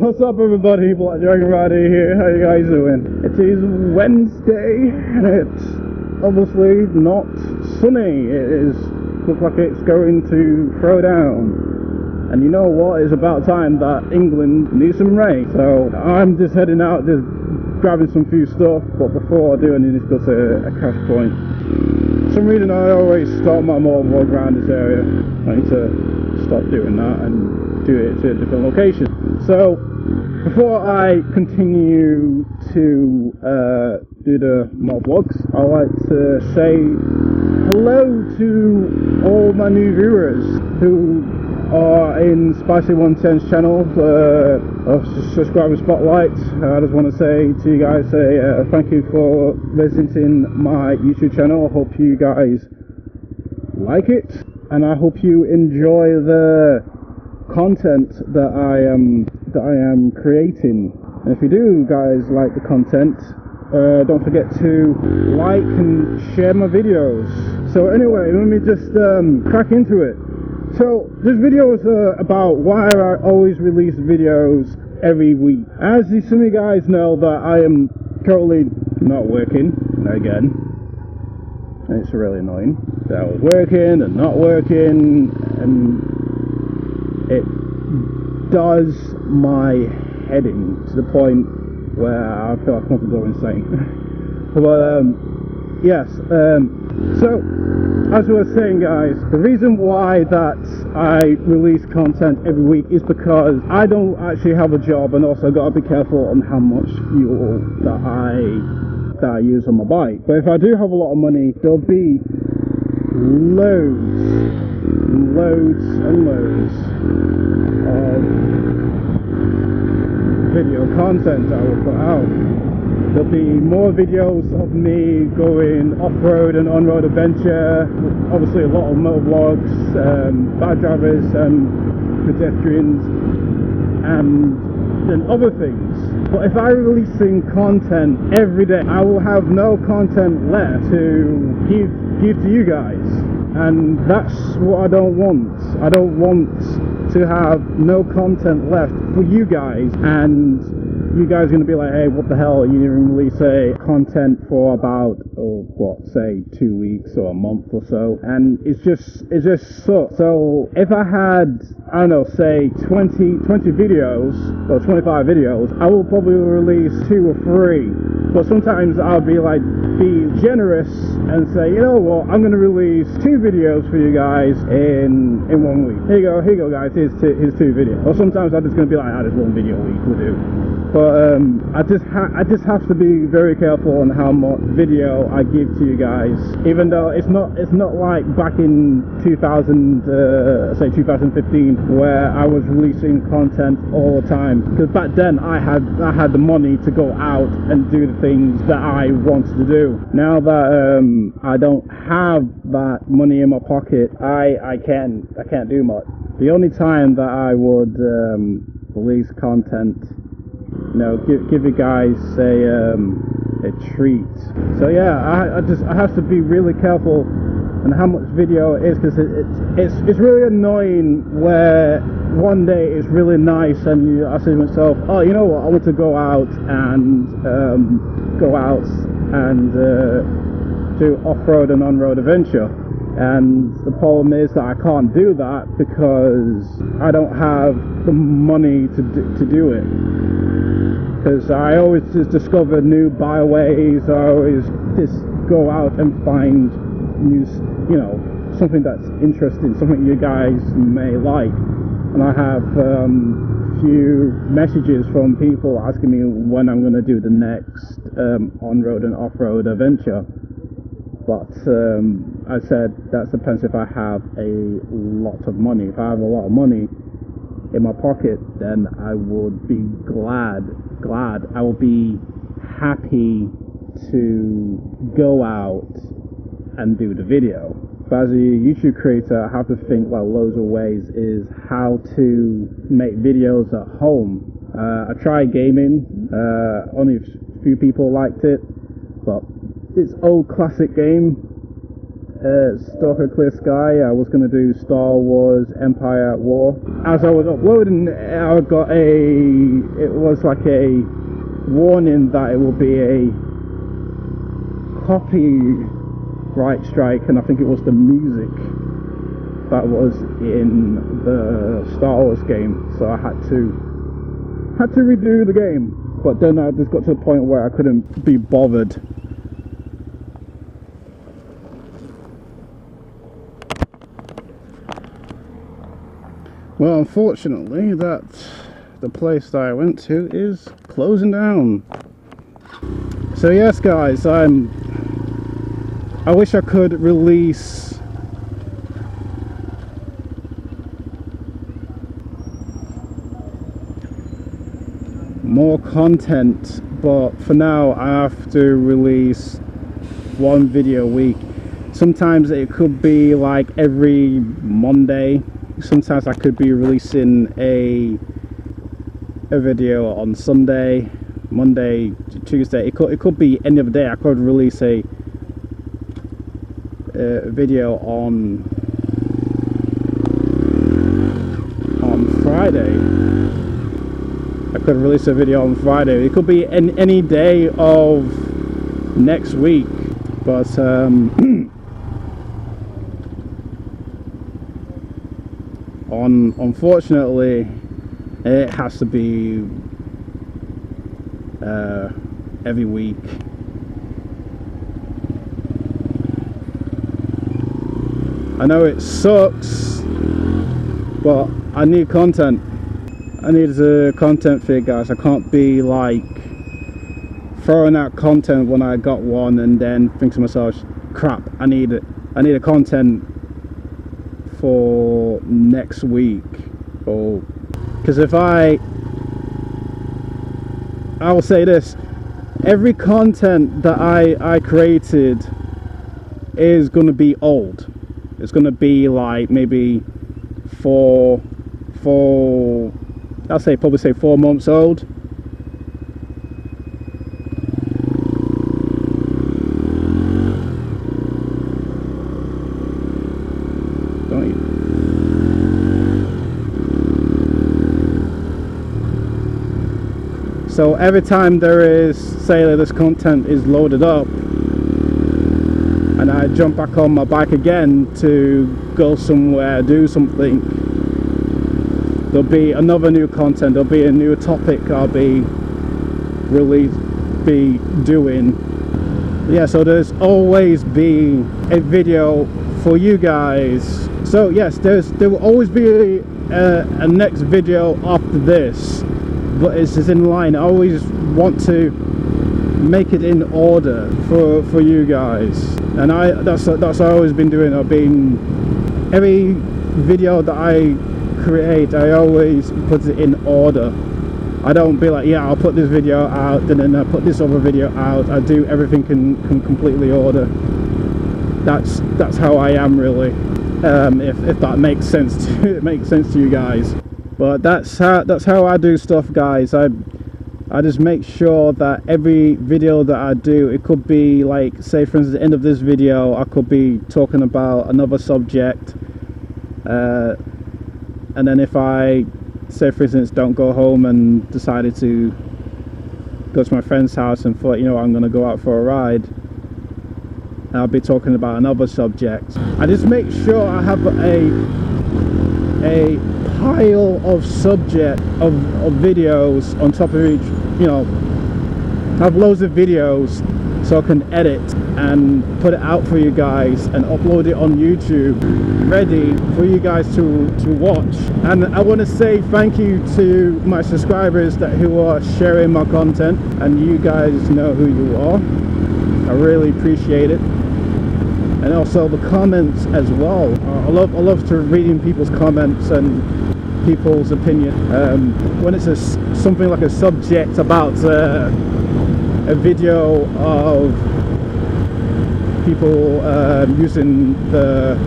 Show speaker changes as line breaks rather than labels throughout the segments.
What's up everybody, Black Dragonrider here, how you guys doing? It is Wednesday and it's obviously not sunny. Looks like it's going to throw down. And you know what, it's about time that England needs some rain. So I'm just heading out, just grabbing some few stuff, but before I do I need to go to a cash point. For some reason I always start my motor vlog around this area. I need to stop doing that and do it to a different location. So before I continue to do the mod vlogs, I'd like to say hello to all my new viewers who are in Spicy 110's channel of subscriber spotlight. I just want to say to you guys, thank you for visiting my YouTube channel. I hope you guys like it, and I hope you enjoy the content that I am creating. And if you do guys like the content, don't forget to like and share my videos. So anyway, let me just crack into it. So this video is about why I always release videos every week. As some of you guys know, that I am currently not working again, and it's really annoying that I was working and not working, and it does my head in to the point where I feel like I want to go insane. But yes, so as I was saying guys, the reason why that I release content every week is because I don't actually have a job, and also got to be careful on how much fuel that I use on my bike. But if I do have a lot of money, there'll be loads and loads of video content I will put out. There'll be more videos of me going off-road and on-road adventure, obviously a lot of motor vlogs, bad drivers and pedestrians, and then other things. But if I'm releasing content every day, I will have no content left to give to you guys, and that's what I don't want. I don't want to have no content left for you guys, and you guys are going to be like, hey, what the hell, you didn't release content for about, say 2 weeks or a month or so, and it just sucks. So if I had, I don't know, say 20 videos or 25 videos, I will probably release 2 or 3. But sometimes I'll be generous and say, you know what, I'm going to release 2 videos for you guys in 1 week. Here you go guys, here's 2 videos. Or sometimes I'm just going to be like, just 1 video a week will do. But I just have to be very careful on how much video I give to you guys. Even though it's not like back in 2015 where I was releasing content all the time. Because back then I had the money to go out and do the things that I wanted to do. Now that I don't have that money in my pocket, I can't do much. The only time that I would release content, you know, give you guys a treat. So yeah, I have to be really careful on how much video it is, because it's really annoying where one day it's really nice and I say to myself, oh, you know what, I want to go out and do off-road and on-road adventure. And the problem is that I can't do that because I don't have the money to do it. Because I always just discover new byways. I always just go out and find new, you know, something that's interesting, something you guys may like. And I have few messages from people asking me when I'm going to do the next on-road and off-road adventure. But I said that depends if I have a lot of money. If I have a lot of money in my pocket, then I would be glad, I will be happy to go out and do the video. But as a YouTube creator, I have to think like loads of ways is how to make videos at home. I tried gaming, only a few people liked it, but it's old classic game. Stalker Clear Sky. I was going to do Star Wars Empire at War. As I was uploading, I got it was like a warning that it will be a copyright strike, and I think it was the music that was in the Star Wars game, so I had to redo the game. But then I just got to a point where I couldn't be bothered. Well, unfortunately, the place that I went to is closing down. So yes, guys, I wish I could release more content, but for now I have to release one video a week. Sometimes it could be like every Monday. Sometimes I could be releasing a video on Sunday, Monday, Tuesday. It could be any other day. I could release a video on Friday. I could release a video on Friday. It could be any day of next week, but unfortunately, it has to be every week. I know it sucks, but I need content. I need a content for you guys. I can't be like throwing out content when I got one and then think to myself, crap, I need a content for next week. Or because if I will say this, every content that I created is going to be old. It's going to be like maybe probably say 4 months old. Don't you? So every time there is, say this content is loaded up and I jump back on my bike again to go somewhere, do something, there'll be another new content, there'll be a new topic I'll be doing. Yeah, so there's always be a video for you guys. So yes, there will always be a next video after this, but it's just in line. I always want to make it in order for you guys, and that's what I've always been doing. Every video that I create, I always put it in order. I don't be like, yeah, I'll put this video out and then I put this other video out. I do everything in completely order. That's how I am, really. If that makes sense to you guys. But that's how I do stuff, guys. I just make sure that every video that I do, it could be like, say for instance, at the end of this video I could be talking about another subject, and then if I, say for instance, don't go home and decided to go to my friend's house and thought, you know, I'm going to go out for a ride, I'll be talking about another subject. I just make sure I have a pile of videos on top of each, you know, have loads of videos so I can edit and put it out for you guys and upload it on YouTube, ready for you guys to watch. And I want to say thank you to my subscribers who are sharing my content, and you guys know who you are. I really appreciate it. And also the comments as well. I love to reading people's comments and people's opinion. When it's something like a subject about a video of people using the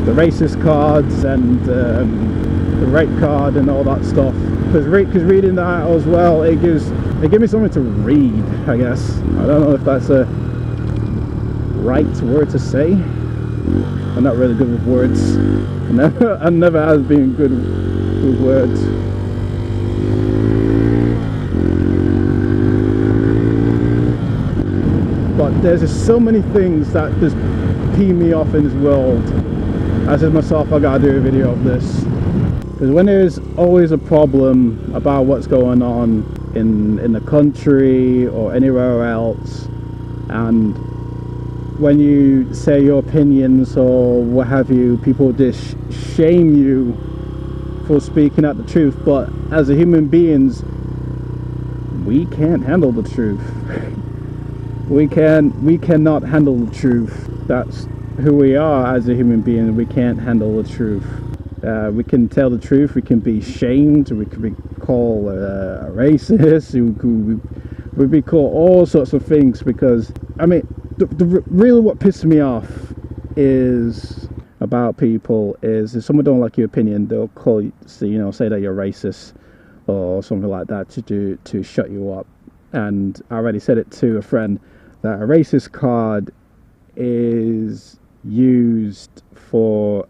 racist cards and the rape card and all that stuff, because reading that as well, it gives me something to read, I guess. I don't know if that's a right word to say, I'm not really good with words. I never has been good with words. But there's just so many things that just pee me off in this world. I said myself, I gotta do a video of this. Because when there's always a problem about what's going on in the country or anywhere else, and when you say your opinions or what have you, people just shame you for speaking out the truth. But as a human beings, we can't handle the truth. we cannot handle the truth. That's who we are as a human being. We can't handle the truth. We can tell the truth. We can be shamed. We can be called a racist. We'd be called all sorts of things, because I mean, really what pisses me off is about people is if someone don't like your opinion, they'll call you, say that you're racist or something like that to shut you up. And I already said it to a friend that a racist card is used for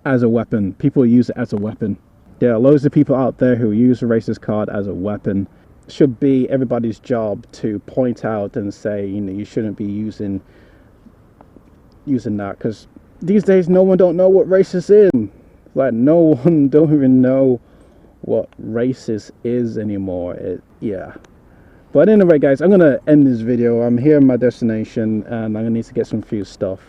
as a weapon. People use it as a weapon. There are loads of people out there who use a racist card as a weapon. Should be everybody's job to point out and say, you shouldn't be using that, because these days no one don't know what racist is. Like, no one don't even know what racist is anymore. Yeah. But anyway, guys, I'm gonna end this video. I'm here at my destination and I'm gonna need to get some few stuff.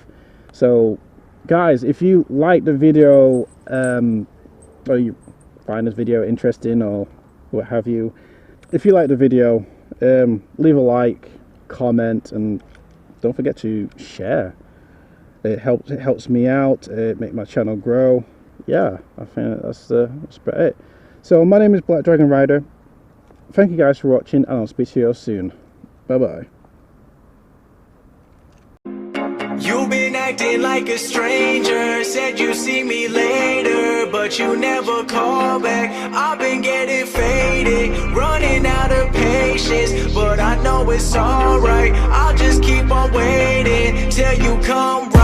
So guys, if you like the video, or you find this video interesting or what have you, if you like the video, leave a like, comment, and don't forget to share. It helps me out. It makes my channel grow. Yeah, I think that's about it. So my name is Black Dragonrider. Thank you guys for watching, and I'll speak to you all soon. Bye bye.
You've been acting like a stranger, said you see me later, but you never call back. I've been getting faded, running out of patience, but I know it's alright. I'll just keep on waiting till you come.